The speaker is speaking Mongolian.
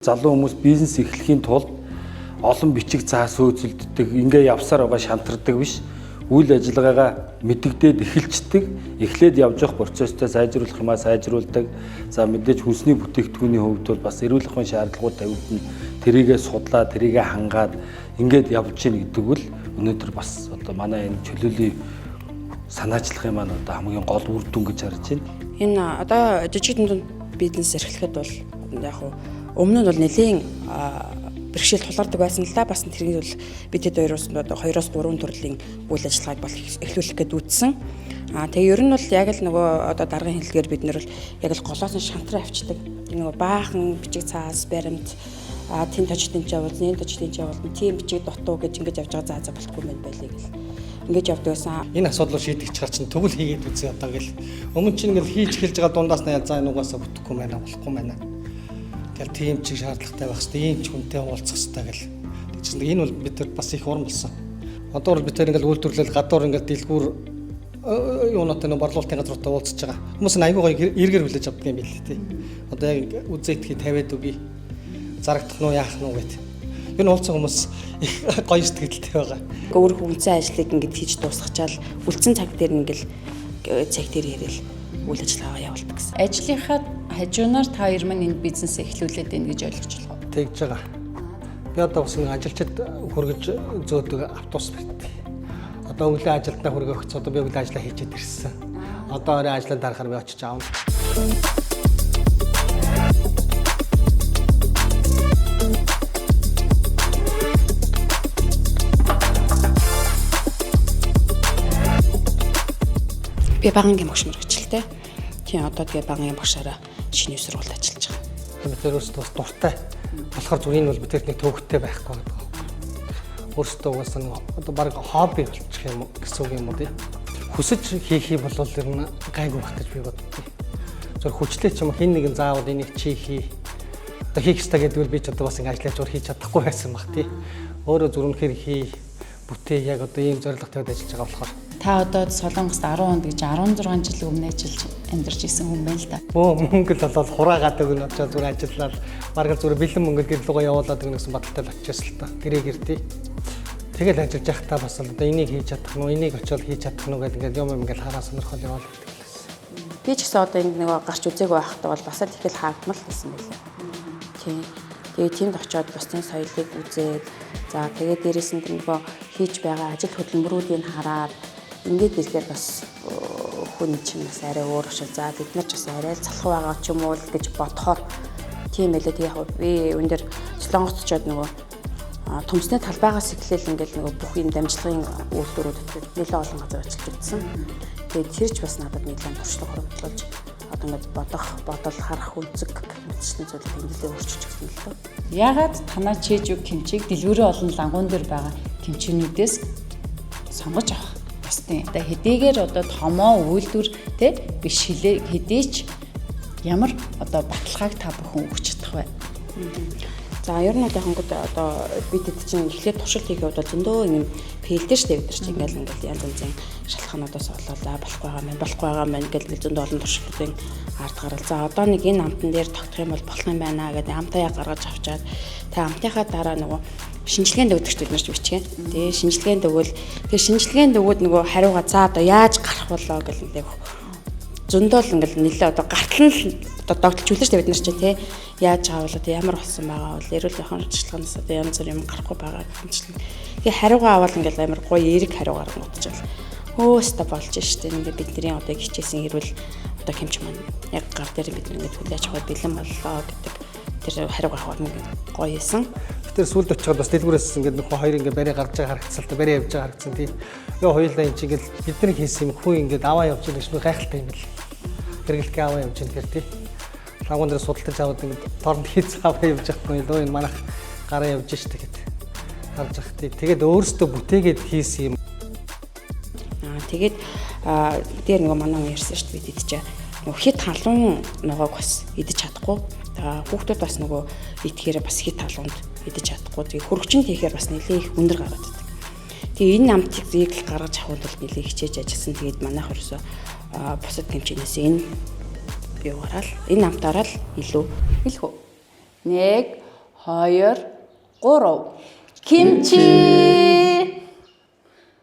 Залуу хүмүүс бизнес эхлэхийн тулд олон бичиг цаас хөөцөлддөг, ингээ явсаар байгаа шантардаг биш. Үйл ажиллагаагаа мэддэгдээд эхэлцдэг, эхлээд явж явах процесстэй сайжруулах юмаа сайжруулдаг. За мэдээж хүнсний бүтээгдэхүүний хувьд бол бас эрүүл мэндийн шаардлагууд тавигдана. Тэрийгээ судлаа, тэрийгээ хангаад ингээд явж гин гэдэг бол өнөөдөр бас одоо манай энэ чөлөөлийн санаачлагын маань одоо хамгийн гол үр дүн гэж харж байна. Энэ одоо жижиг дунд бизнес эрхлэхэд бол яг өмнө нь бол нэлийн бэрхшээл тулгардаг байсан л да. Бас тэрийг бол бид хэд хоёроос одоо 2-3 төрлийн үйл ажиллагааг бол эхлүүлэх гээд үтсэн. Тэгээ ер нь бол яг л нөгөө одоо даргын хэллэгээр бид нэр бол яг л голоос нь шантраа авчдаг. Нөгөө баахан бичиг цаас баримт тэн точтын жавал, нэн точтын жавал, тийм бичиг дутуу гэж ингэж явж байгаа заа болохгүй мэн байлиг л. Ингэж явдаг байсан. Энэ асуудлыг шийдэх чаар чинь тэгвэл хийгээд үзье одоо гэл. Өмнө чинь ингээл хийж эхэлж байгаа дундаас нь язаа нугасаа бүтэхгүй байна, болохгүй байна. Тэгэл тийм чиг шаардлагатай байх хэрэгтэй, ийм ч хүнтэй уулзах хэрэгтэй гэл. Тэгсэн энэ бол бид нар бас их уран болсон. Одоо бол бид нар ингээл үйлдвэрлэл гадуур ингээл дэлгүүр юунаатай нэг борлуулалтын газруудаа уулзж байгаа. Хүмүүс нь аягүй гоё эргээр хүлээж авдаг юм билээ тий. Одоо яг үзээдхий тавиад үгүй. Зарагдах нь яах нь гэт. Энэ уулзсан хүмүүс их гоё сэтгэлтэй байгаа. Өөр хүнсэн ажлыг ингэж хийж дуусгачаал үлдсэн цаг дээр ингээл цаг дээр ярил үйл ажиллагаа явуулдаг гэсэн. Ажлынхаа хажуунаар та хоёр маань энэ бизнес эхлүүлээд байна гэж ойлгож байна уу? Тэгж байгаа. Би одоо бас нэг ажилчид хөргөж зөөдөг автобус бит. Одоо өглөө ажилдаа хөргөх цоо одоо би өглөө ажиллаа хийчихэд ирсэн. Одоо орой ажиллаа дарахаар би очиж аавна. Би багангийн багш мэргэжилтэй. Тийм одоо тэгээ багангийн багшаараа шинэ сургуульд ажиллаж байгаа. Бид өөрсдөө бас дуртай болохоор зүгээр энэ бол бид нэг төвөгтэй байхгүй гэдэг байна. Өөрсдөө бас одоо баг хобби болчих юм гэсэн үг юм уу тийм. Хүсэж хийх юм бол ер нь гайгүй байх гэж би боддог. Зөв хүчлээ ч юм хин нэгэн заавал энийг чи хий. Одоо хийх ёстой гэдэг нь би ч одоо бас ингэ ажиллаж зур хийж чадахгүй байсан баг тийм. Өөрөө зүрхнэхэр хий бүтээ яг одоо ийм зорилго тавьад ажиллаж байгаа болохоор Та одоо Солонгост 10 онд гэж 16 жил өмнө ажиллаж амьдарч исэн хүн байна л да. Мөнгө л болоод хураагаад өгнө очоод зүгээр ажиллаад бараг зүгээр бэлэн мөнгө гэр руугаа явуулаад өгнө гэсэн баталтай л очижсэн л та. Гэрээ гэртий. Тэгэл ажиллаж байхдаа бас одоо энийг хийж чадах нь, энийг очоод хийж чадах нь гэдэг ингээд юм ингээд хараа сонирхол яваад байдаг. Би ч гэсэн одоо ингэ нэг гарч үзээгүй байхдаа бол бас л их л хаагдмал гэсэн байлээ. Тийм. Тэгээ тэнд очоод бусдын соёлыг үзээд за тэгээ дээрээс нь нөгөө хийж байгаа ажил хөдөлмөрүүдийг хараад ингээд ирэхээр бас хүн чинь бас арай өөр шиг за бид нар ч бас арай л залхуу байгаа ч юм уу л гэж бодохоор тийм байлээ. Тэгээ яг би энэ дэр Солонгост очоод нөгөө төмсний талбайгаас эхлээл ингээд нөгөө бүх юм дамжлагын үйлдвэрүүд нэлээд олон газар ажиллаж үзсэн. Тэгээд тэрч бас надад нэлээд туршлага хөрвүүлж одоо ингээд бодол харах үнцэг мэтчлийн зүйлийг нэлээд өөрчилж өгсөн л дөө. Яагаад танаа чэжүү кимчиг дэлгүүрийн олон лангуун дээр байгаа кимчнүүдээс сонгож авах ёстой. Одоо хэдийгээр одоо томоо үйлдвэр те биш хэдийч ямар одоо баталгааг та бүхэн өгч чадах вэ? За ер нь яхангууд одоо бид чинь эхлээд туршилт хийх үед зөндөө юм фейлдэр штэ бид нар чинь ингээл янз янзын шалтгаануудаас болоод болохгүй байгаа мэн гэж зөндөө олон туршилтуудын ард гарал. За одоо нэг энэ амтан дээр тогтох юм бол болох юм байна гэдэг амтаа яг гаргаж авчаад тэгээ амтынхаа дараа нөгөө шинжилгээнд өгдөг ч бид нар ч бичгээ. Тэгээ шинжилгээнд өгвөл тэгээ шинжилгээнд өгөөд нөгөө хариугаа за одоо яаж гарах болоо гэл нэг зөндөө л ингээл нэлээ одоо гартал нь одоо догтлжүүлж штэ бид нар чинь тий яаж аваад одоо ямар болсон байгаа бол эрүүл мэндийн ажиллагаанаас одоо янз бүр юм гарахгүй байгаа гэмчлэн. Тэгээ хариугаа аваад ингээл амар гоё эерэг хариу гаргагдчихвал өөстө болж штэ ингээд бидний одоо хичээсэн эрүүл одоо хэмч маань яг гар дээр бид ингээд хүлээж аваад бэлэн боллоо гэдэг тэр хариугаа аваад ингээд гоё исэн. Тэр сүлд очиход бас дэлгүүрээс ингээд нөхөө хоёр ингээд барай гарч байгаа харагдсан л та барай явж байгаа харагдсан тийм. Йоо хоёулаа энэ чинь ингээд бидний хийсэн юм хүн ингээд аваа явж байгаа гэж гайхалтай юм бэл. Хэрэглэхээ аваа явж байгаа тэр тийм. Лагуун дээр судалдаж аваад ингээд торнд хийц аваа явж байгаа юм лөө энэ манайх гараа явж штэ гэдэг. Харж байгаа тийм. Тэгээд өөрөөсөө бүтээгээд хийсэн юм. Тэгээд дээр нөгөө манай хүн ярьсан шүү дээ бид идчихэ. Нөгөө хит халуун ногоог бас идэж чадахгүй. Хүүхдүүд бас нөгөө идэхээр бас хит халуунд идэж чадахгүй. Тэгээ хөргөчөнд хийхээр бас нэлээд их өндөр гараад байдаг. Тэгээ энэ намтыг зээг л гаргаж авахд бол нэлээд хичээж ажилласан. Тэгээд манайх ерөөсөө бусад хэмжээнээс энэ юугаараа л энэ намтаараа л илүү хэлэх үү. 1 2 3 Кимчи